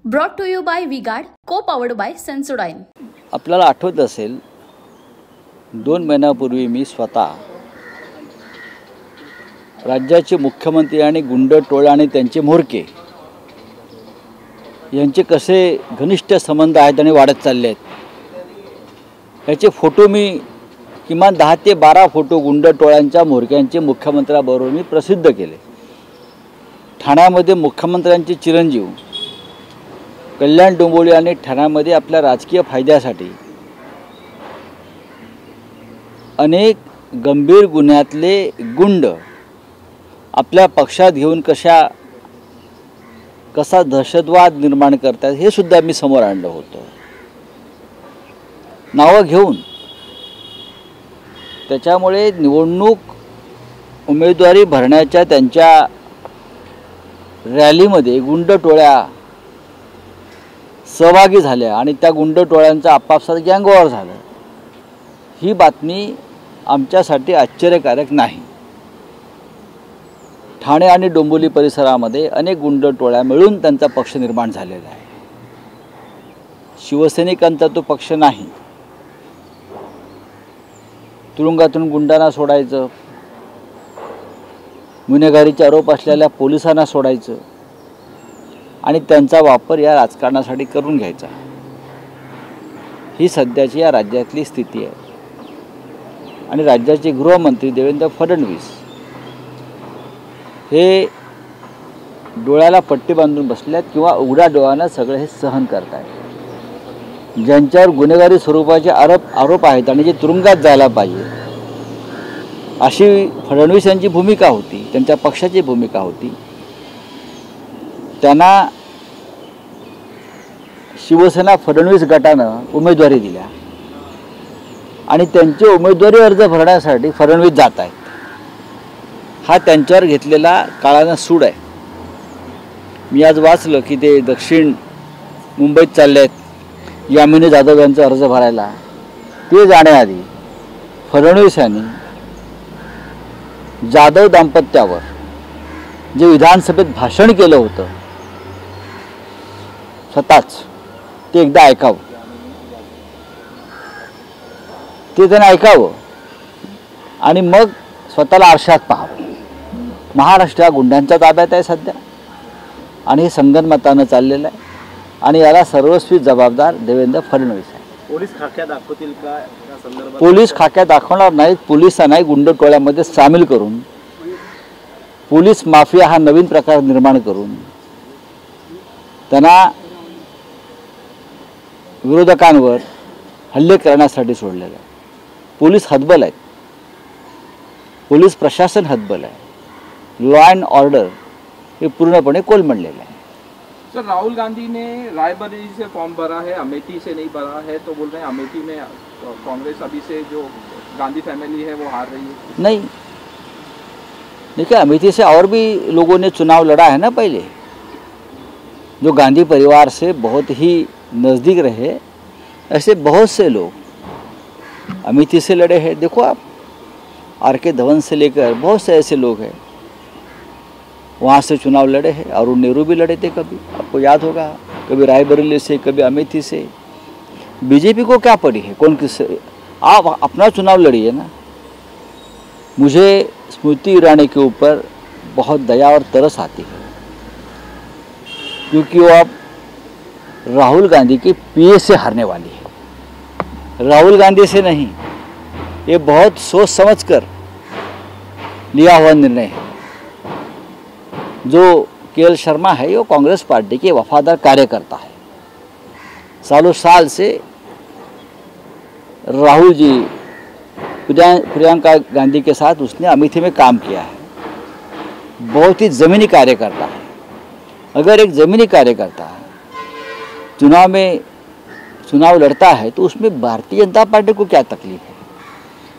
Brought to you by V-Guard, co-powered by Sensodyne. आपल्याला आठवत असेल 2 महिन्यापूर्वी मी स्वतः राज्याचे मुख्यमंत्री आणि गुंड टोळे आणि त्यांचे म्होरके यांचे कसे घनिष्ठ संबंध आहेत आणि वाढत चालले आहेत याचे फोटो मी किमान 10 ते 12 फोटो गुंड टोळ्यांच्या म्होरक्यांचे मुख्यमंत्र्याबरोबर मी प्रसिद्ध केले। ठाण्यामध्ये मुख्यमंत्र्यांचे चिरंजीव कल्याण डोंबिवली आणि ठाण्यामध्ये आपल्या राजकीय फायद्यासाठी अनेक गंभीर गुन्ह्यातले गुंड आपल्या पक्षात घेऊन कसा दहशतवाद निर्माण करतात हे सुद्धा मी समोर आणलं होतं। नावं घेऊन त्याच्यामुळे निवडणूक उमेदवारी भरण्याच्या त्यांच्या रॅलीमध्ये गुंड टोळ्या सहभागी झाल्या आणि त्या गुंड टोळ्यांचा आपापसात गँगवॉर झालं। ही बातमी आमच्यासाठी आश्चर्यकारक नाही। ठाणे आणि डोंबिवली परिसरामध्ये अनेक गुंड टोळ्या मिळून त्यांचा पक्ष निर्माण झालेला आहे। शिवसैनिकांचा तो पक्ष नाही। तुरुंगातून गुंडांना सोडायचं, गुन्हेगारीचे आरोप असलेल्या पोलिसांना सोडायचं आणि त्यांचा वापर या राजकारणासाठी करून घ्यायचा, ही सध्याची या राज्यातली स्थिती आहे। आणि राज्याचे गृहमंत्री देवेंद्र फडणवीस हे डोळ्याला पट्टी बांधून बसल्यात किंवा उघड्या डोळ्यानं सगळे हे सहन करत आहेत। ज्यांच्यावर गुन्हेगारी स्वरूपाचे आरोप आहेत आणि जे तुरुंगात जायला पाहिजे अशी फडणवीस यांची भूमिका होती, त्यांच्या पक्षाची भूमिका होती। त्यांना शिवसेना फडणवीस गटानं उमेदवारी दिल्या आणि त्यांचे उमेदवारी अर्ज भरण्यासाठी फडणवीस जात आहेत। हा त्यांच्यावर घेतलेला काळानं सूड आहे। मी आज वाचलं की ते दक्षिण मुंबईत चालले आहेत यामिनी जाधव यांचा अर्ज भरायला। ते जाण्याआधी फडणवीस यांनी जाधव दाम्पत्यावर जे विधानसभेत भाषण केलं होतं स्वतःच ते एकदा ऐकावं, ते त्यांनी ऐकावं आणि मग स्वतःला आरशात पाहावं। महाराष्ट्र गुंडांच्या ताब्यात आहे सध्या आणि हे संगनमतानं चाललेलं आहे आणि याला सर्वस्वी जबाबदार देवेंद्र फडणवीस आहे। पोलीस खाक्या दाखवतील का या संदर्भात? पोलीस खाक्या दाखवणार नाहीत। पोलिसांनाही गुंड टोळ्यामध्ये सामील करून पोलीस माफिया हा नवीन प्रकार निर्माण करून त्यांना विरोधकांवर हल्ले करण्यासाठी सोडलेलं आहे। पोलीस हतबल आहेत, पोलीस प्रशासन हतबल आहे। लॉ अँड ऑर्डर हे पूर्णपणे कोलमडलेलं आहे। सर, राहुल गांधी ने रायबरेली से फॉर्म भरा है, अमेठी से नहीं भरा है, तो बोल रहे हैं अमेठी में कांग्रेस अभी से जो गांधी फैमिली है वो हार रही है। नहीं, देखिए अमेठी से और भी लोगों ने चुनाव लड़ा है ना पहले, जो गांधी परिवार से बहुत ही नज़दीक रहे। ऐसे बहुत से लोग अमेठी से लड़े हैं। देखो आप, आर.के. धवन से लेकर बहुत से ऐसे लोग हैं वहाँ से चुनाव लड़े हैं। अरुण नेहरू भी लड़े थे कभी, आपको याद होगा, कभी रायबरेली से, कभी अमेठी से। बीजेपी को क्या पड़ी है, कौन किस, आप अपना चुनाव लड़िए ना। मुझे स्मृति ईरानी के ऊपर बहुत दया और तरस आती है क्योंकि वो अब राहुल गांधी के पीए से हारने वाली है। राहुल गांधी से नहीं, ये बहुत सोच समझकर लिया हुआ निर्णय है। जो के.एल. शर्मा है वो कांग्रेस पार्टी के वफादार कार्यकर्ता है। सालों साल से राहुल जी प्रियंका गांधी के साथ उसने अमेठी में काम किया है। बहुत ही ज़मीनी कार्यकर्ता है। अगर एक ज़मीनी कार्यकर्ता चुनाव लड़ता है तो उसमें भारतीय जनता पार्टी को क्या तकलीफ है?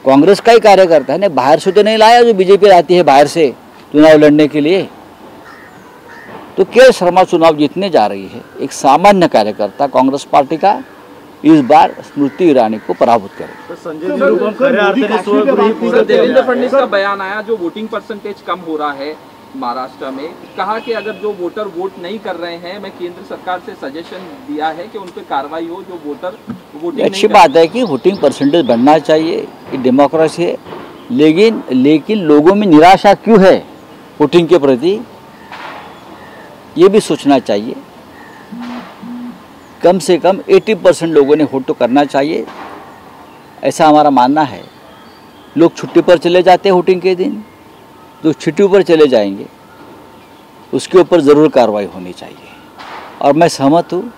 कांग्रेस का ही कार्यकर्ता है ना, बाहर से तो नहीं लाया जो बीजेपी आती है बाहर से चुनाव लड़ने के लिए। तो के.एल. शर्मा चुनाव जीतने जा रही है। एक सामान्य कार्यकर्ता कांग्रेस पार्टी का इस बार स्मृति ईरानी को पराभूत करें। तो संजय देवेंद्र फडणवीस का बयान आया, जो वोटिंग परसेंटेज कम हो रहा है महाराष्ट्र में, कहा कि अगर जो वोटर वोट नहीं कर रहे हैं, मैं केंद्र सरकार से सजेशन दिया है कि उन पर कार्रवाई हो जो वोटर वोटिंग। अच्छी बात है कि वोटिंग परसेंटेज बढ़ना चाहिए, ये डेमोक्रेसी है, लेकिन लोगों में निराशा क्यों है वोटिंग के प्रति, ये भी सोचना चाहिए। कम से कम 80% लोगों ने वोट तो करना चाहिए, ऐसा हमारा मानना है। लोग छुट्टी पर चले जाते हैं वोटिंग के दिन, जो छुट्टी पर चले जाएंगे उसके ऊपर ज़रूर कार्रवाई होनी चाहिए। और मैं सहमत हूँ,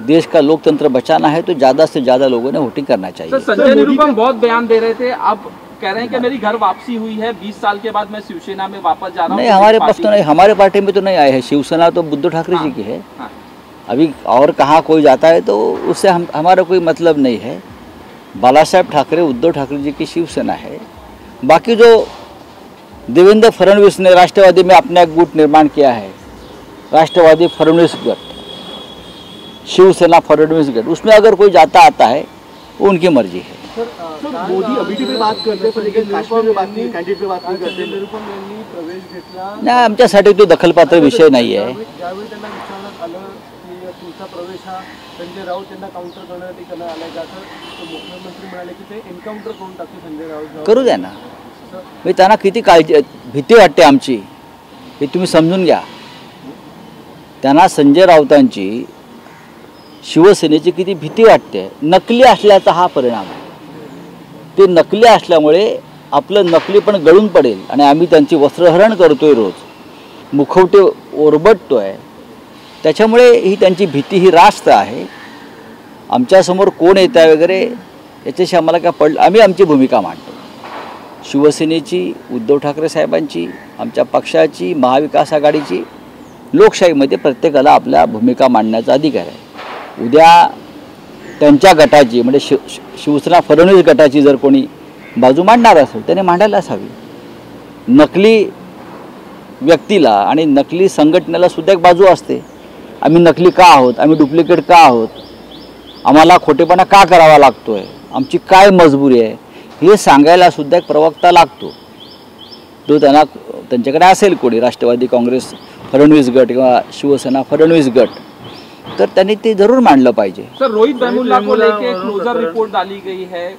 देश का लोकतंत्र बचाना है तो ज़्यादा से ज़्यादा लोगों ने वोटिंग करना चाहिए। संजय निरुपम बहुत बयान दे रहे थे, अब कह रहे हैं कि मेरी घर वापसी हुई है, 20 साल के बाद मैं शिवसेना में वापस जा रहा हूँ। नहीं, हमारे पास तो नहीं, हमारे पार्टी में तो नहीं आए हैं। शिवसेना तो उद्धव ठाकरे जी की है। अभी और कहाँ कोई जाता है तो उससे हमारा कोई मतलब नहीं है। बाला साहेब ठाकरे, उद्धव ठाकरे जी की शिवसेना है। बाकी जो देवेंद्र फडणवीस ने राष्ट्रवादी में अपना एक गुट निर्माण किया है, राष्ट्रवादी फडणवीस गट, शिवसेना फडणवीस गट, उसमें अगर कोई जाता आता है वो उनकी मर्जी है। मोदी अमेठी पे बात करते हैं, लेकिन काश्मीर में बात नहीं, कैंडिडेट पे बात नहीं करते। निरुपम यांनी प्रवेश घेतला, नाही, आमच्यासाठी तो दखलपात्र विषय नाही आहे। ज्यावेळी त्यांना विचारण्यात आलं की तुमचा प्रवेश हा संजय राऊत यांना काउंटर करण्यासाठी करण्यात आलाय का, तर मुख्यमंत्री म्हणाले की ते एन्काउंटर करून टाकते संजय राऊत। करू द्या ना, मी त्यांना किती काळजी भीती वाटते आमची हे तुम्ही समजून घ्या। त्यांना संजय राऊतांची शिवसेनेची किती भीती वाटते, नकली असल्याचा हा परिणाम आहे। ते नकली असल्यामुळे आपलं नकली पण गळून पडेल आणि आम्ही त्यांची वस्त्रहरण करतोय, रोज मुखवटे ओरबडतोय, त्याच्यामुळे ही त्यांची भीती ही रास्त आहे। आमच्यासमोर कोण येत आहे वगैरे याच्याशी आम्हाला काय पडलं, आम्ही आमची भूमिका मांडतो। शिवसेनेची, उद्धव ठाकरे साहेबांची, आमच्या पक्षाची, महाविकास आघाडीची, लोकशाहीमध्ये प्रत्येकाला आपल्या भूमिका मांडण्याचा अधिकार आहे। उद्या त्यांच्या गटाची म्हणजे शिवसेना फडणवीस गटाची जर कोणी बाजू मांडणार असेल त्याने मांडायलाच हवी। नकली व्यक्तीला आणि नकली संघटनेला सुद्धा एक बाजू असते। आम्ही नकली का आहोत, आम्ही डुप्लिकेट का आहोत, आम्हाला खोटेपणा का करावा लागतोय, आमची काय मजबुरी आहे, हे सांगायला सुद्धा एक प्रवक्ता लागतो। तो त्यांच्याकडे असेल कोणी, राष्ट्रवादी काँग्रेस फडणवीस गट किंवा शिवसेना फडणवीस गट, तर त्यांनी ते जरूर मांडलं पाहिजे। सर, रोहित वेमुला को लेके क्लोजर रिपोर्ट डाली गई है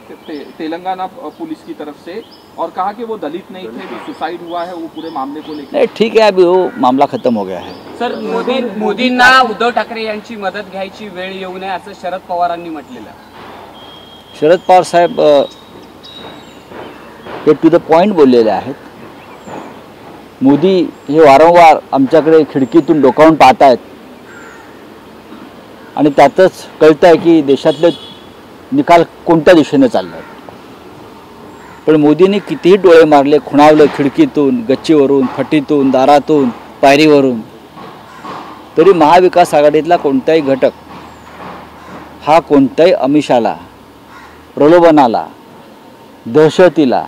तेलंगाना पुलिस की तरफ से, और कहा कि वो दलित नहीं थे, जो सुसाइड हुआ है वो पूरे मामले को लेकर। नहीं, ठीक है, अभी वो मामला खत्म हो गया है। सर, मोदींना उद्धव ठाकरे यांची मदत घ्यायची वेळ येऊ नये असं शरद पवारांनी म्हटलेलं। शरद पवार साहेब हे टू द पॉइंट बोललेले आहेत। मोदी हे वारंवार आमच्याकडे खिडकीतून डोकावून पाहत आहेत आणि त्यातच कळतं आहे की देशातले निकाल कोणत्या दिशेने चालले आहेत। पण मोदींनी कितीही डोळे मारले, खुणावलं खिडकीतून, गच्चीवरून, फटीतून, दारातून, पायरीवरून, तरी महाविकास आघाडीतला कोणताही घटक हा कोणत्याही आमिषाला, प्रलोभनाला, दहशतीला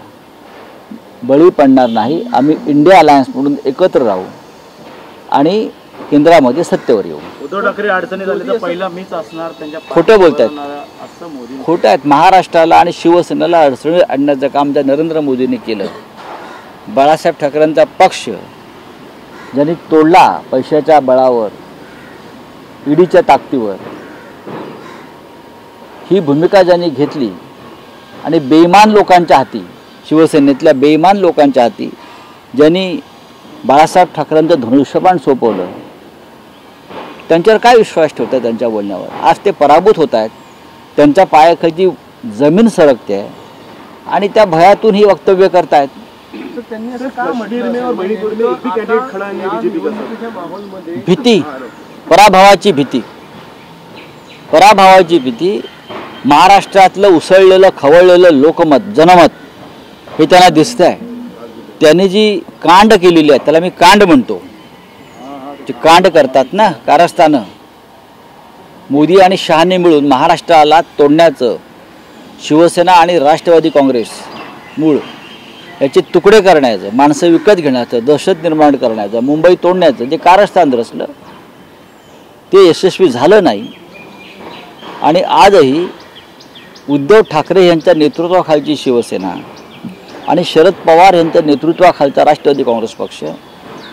बळी पडणार नाही। आम्ही इंडिया अलायन्स म्हणून एकत्र राहू आणि केंद्रामध्ये सत्तेवर येऊ। उद्धव ठाकरे अडचणी झाले तर पहिला मीच असणार, त्यांच्या खोटं बोलतायत, असं मोदी खोटं आहेत। महाराष्ट्राला आणि शिवसेनेला अडचणी आणण्याचं काम त्या नरेंद्र मोदींनी केलं। बाळासाहेब ठाकरेंचा पक्ष ज्यांनी तोडला पैशाच्या बळावर, ईडीच्या ताकदीवर, ही भूमिका ज्यांनी घेतली आणि बेईमान लोकांच्या हाती, शिवसेनेतल्या बेईमान लोकांच्या हाती ज्यांनी बाळासाहेब ठाकरेंचं धनुष्यबाण सोपवलं, त्यांच्यावर काय विश्वास ठेवतात त्यांच्या बोलण्यावर? आज ते पराभूत होत आहेत, त्यांच्या पायाखाली जमीन सरकते आहे आणि त्या भयातून ही वक्तव्य करतायत। भीती, पराभवाची भीती, पराभवाची भीती, महाराष्ट्रातलं उसळलेलं खवळलेलं लोकमत, जनमत हे त्यांना दिसतंय। त्यांनी जी कांड केलेली आहे, त्याला मी कांड म्हणतो, जे कांड करतात ना कारस्थानं, मोदी आणि शहाने मिळून महाराष्ट्राला तोडण्याचं, शिवसेना आणि राष्ट्रवादी काँग्रेस मूळ याचे तुकडे करण्याचं, माणसं विकत घेण्याचं, दहशत निर्माण करण्याचं, मुंबई तोडण्याचं जे कारस्थान रचलं ते यशस्वी झालं नाही। आणि आजही उद्धव ठाकरे यांच्या नेतृत्वाखालची शिवसेना आणि शरद पवार यांच्या नेतृत्वाखालचा राष्ट्रवादी काँग्रेस पक्ष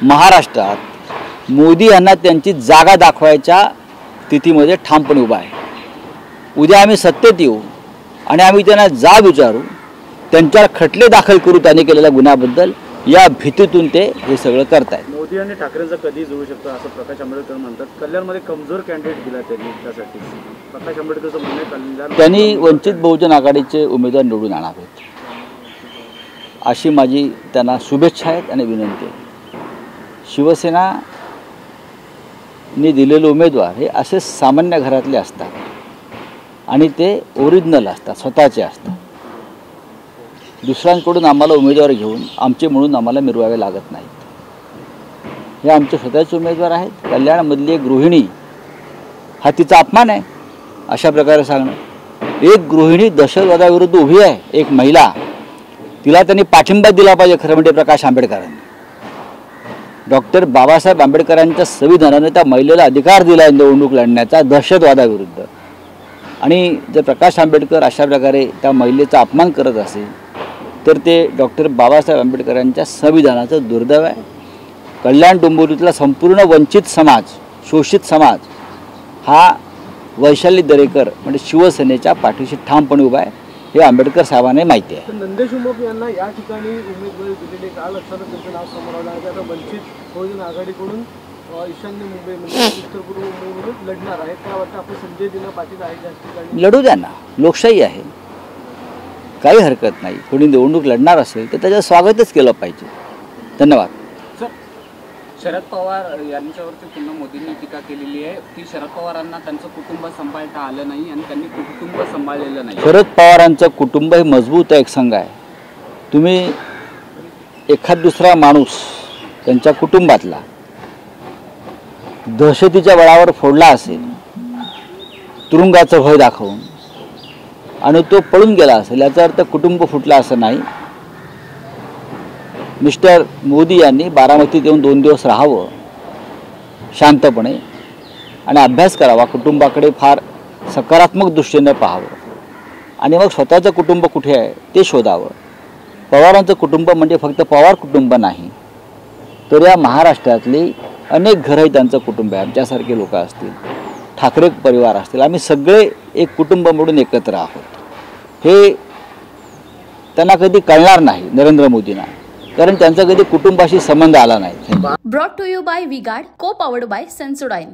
महाराष्ट्रात मोदी यांना त्यांची जागा दाखवायच्या स्थितीमध्ये ठामपणे उभा आहे. उद्या आम्ही सत्तेत येऊ आणि आम्ही त्यांना जाब विचारू, त्यांच्यावर खटले दाखल करू त्यांनी केलेल्या गुन्ह्याबद्दल, या भीतीतून ते हे सगळं करतायत. मोदी आणि ठाकरेंचा कधी जुळू शकतो असं प्रकाश आंबेडकर म्हणतात. कल्याणमध्ये कमजोर कॅन्डिडेट दिला त्यांनी, त्यासाठी प्रकाश आंबेडकरचं म्हणणं कल्याण त्यांनी वंचित बहुजन आघाडीचे उमेदवार निवडून आणावेत अशी माझी त्यांना शुभेच्छा आहेत आणि विनंती आहे. शिवसेनाने दिलेले उमेदवार हे असे सामान्य घरातले असतात आणि ते ओरिजिनल असतात, स्वतःचे असतात. दुसऱ्यांकडून आम्हाला उमेदवार घेऊन आमचे म्हणून आम्हाला मिरवावे लागत नाहीत. हे आमचे स्वतःचे उमेदवार आहेत. कल्याणमधली एक गृहिणी, हा तिचा अपमान आहे अशा प्रकारे सांगणं. एक गृहिणी दहशतवादाविरुद्ध उभी आहे, एक महिला, तिला त्यांनी पाठिंबा दिला पाहिजे खरं म्हणजे प्रकाश आंबेडकरांनी. डॉक्टर बाबासाहेब आंबेडकरांच्या संविधानाने त्या महिलेला अधिकार दिला आहे निवडणूक लढण्याचा दहशतवादाविरुद्ध. आणि जर प्रकाश आंबेडकर अशा प्रकारे त्या महिलेचा अपमान करत असेल तर ते डॉक्टर बाबासाहेब आंबेडकरांच्या संविधानाचं दुर्दैव आहे. कल्याण डोंबिवलीतला संपूर्ण वंचित समाज, शोषित समाज हा वैशाली दरेकर म्हणजे शिवसेनेच्या पाठीशी ठामपणे उभा आहे, हे आंबेडकर साहेबांना माहिती आहे. नंदेश उमप यांना या ठिकाणी उमेदवारी दिलेली, काल असताना त्यांचं नाव समोर आलं आहे. आता वंचित बहुजन आघाडीकडून ईशान्य मुंबई म्हणजे उत्तर पूर्व मुंबईमधून लढणार आहे. त्या वाटतं आपले संजय दिना पाटील आहेत त्या ठिकाणी. लढू द्या ना, लोकशाही आहे, काही हरकत नाही. कोणी निवडणूक लढणार असेल तर त्याचं स्वागतच केलं पाहिजे. धन्यवाद. शरद पवार यांच्यावरती पुन्हा मोदींनी टीका केलेली आहे की शरद पवारांना त्यांचं कुटुंब सांभाळता आलं नाही आणि त्यांनी कुटुंब सांभाळलेलं नाही. शरद पवारांचं कुटुंब हे मजबूत आहे, एक संघ आहे. तुम्ही एखाद दुसरा माणूस त्यांच्या कुटुंबातला दहशतीच्या बळावर फोडला असेल, तुरुंगाचं भय दाखवून, आणि तो पळून गेला असेल, याचा अर्थ कुटुंब फुटला असं नाही. मिस्टर मोदी यांनी बारामतीत येऊन 2 दिवस राहावं शांतपणे आणि अभ्यास करावा, कुटुंबाकडे फार सकारात्मक दृष्टीने पाहावं आणि मग स्वतःचं कुटुंब कुठे आहे ते शोधावं. पवारांचं कुटुंब म्हणजे फक्त पवार कुटुंब नाही, तर या महाराष्ट्रातली अनेक घरंही त्यांचं कुटुंब आहे. आमच्यासारखे लोक असतील, ठाकरे परिवार असतील, आम्ही सगळे एक कुटुंब म्हणून एकत्र आहोत. हे त्यांना कधी कळणार नाही नरेंद्र मोदींना, कारण त्यांचा कधी कुटुंबाशी संबंध आला नाही. Brought to you bye V-Guard, को पॉवर्ड बाय सेन्सोडाइन.